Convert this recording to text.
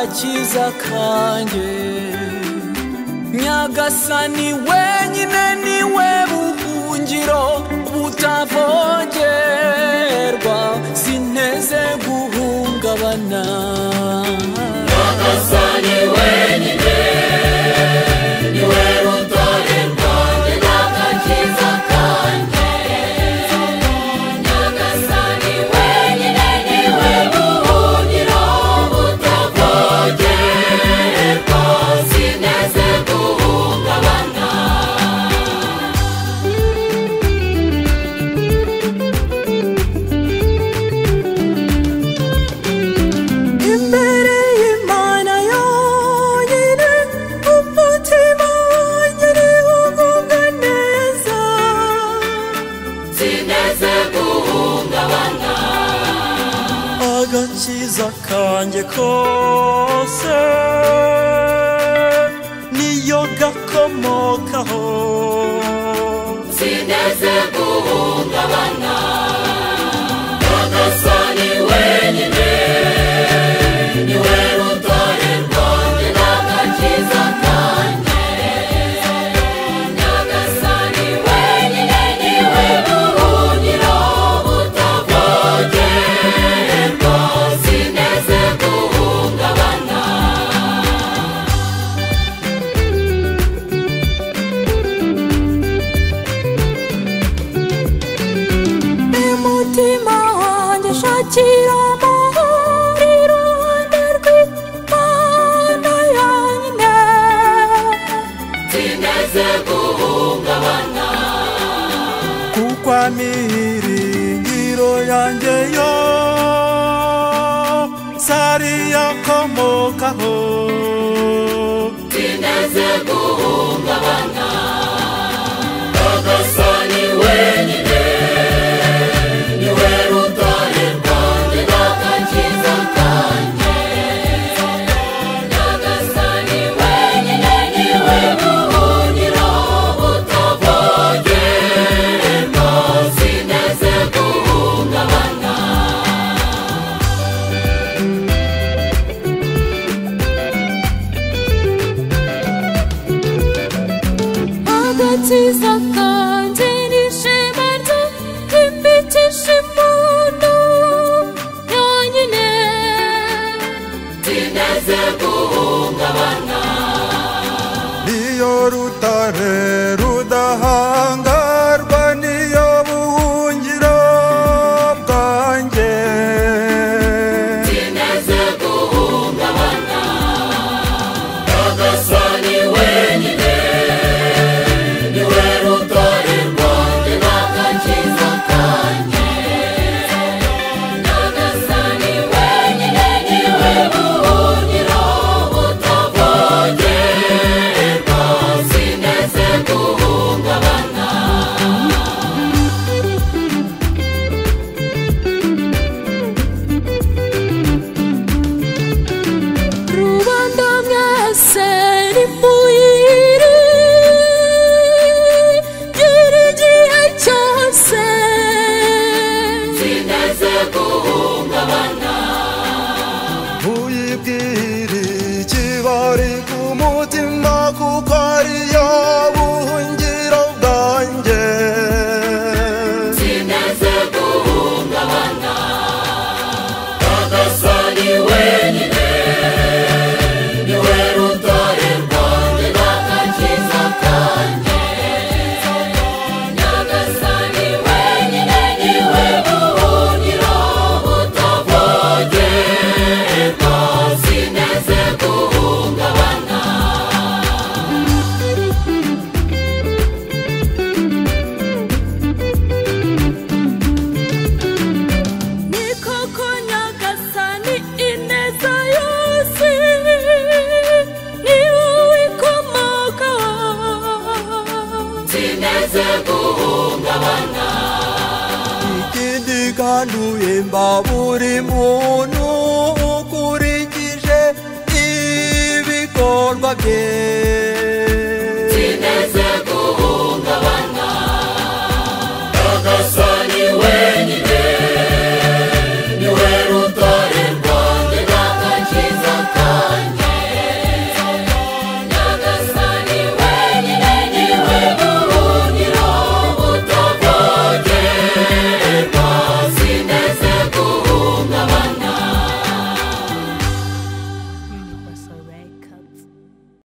agakiza kanjye. Nyagasani wenyine niwe buhungiro butavogerwa, sinteze guhungabana. Nyagasani wenyine niwe rutare rwanjye n'agakiza kanjye. Nyagasani wenyine niwe buhungiro butavogerwa, sinteze guhungabana. Imbere y'Imana yonyine umutima wanjye ugubwa neza, sineze guhungabana. agakiza kanjye kose niyo gakomokaho, sineze guhungabana. Nyagasani wenyine niwe rutare rwanjye n'agakiza kanjye. Nyagasani wenyine niwe buhungiro butavogerwa, sineze guhungabana. umutima wanjye shakira amahoro iruhande rw'Imana yonyine, sineze guhungabana. kuko amiringiro yanjye yose ari yakomokaho, sineze guhungabana. Nyagasani wenyine niwe rutare rwanjye n'agakiza kanjye. Nyagasani wenyine niwe buhungiro butavogerwa, sineze guhungabana. agakiza kanjye n'ishema ryo imbitisha impundu yonyine, sineze guhungabana. niyo rutare rudahangarwa, niyo buhungiro bwanjye, sineze guhungabana. Nyagasani wenyine niwe rutare rwanjye n'agakiza kanjye. Nyagasani wenyine niwe buhungiro butavogerwa, sineze guhungabana. rubanda mwese nimuyiri gira igihe cyose, sineze guhungabana. muyibwire ikibari ku mutima, kuko ariyo buhungiro bwanjye, sineze guhungabana. Nyagasani wenyine niwe rutare rwanjye n'agakiza kanjye. Nyagasani wenyine niwe buhungiro butavogerwa, sineze guhungabana. ni koko Nyagasani ineza yose ni wowe ikomokaho, sineze guhungabana. ikindi kandi uhemba buri muntu ukurikije ibikorwa bye,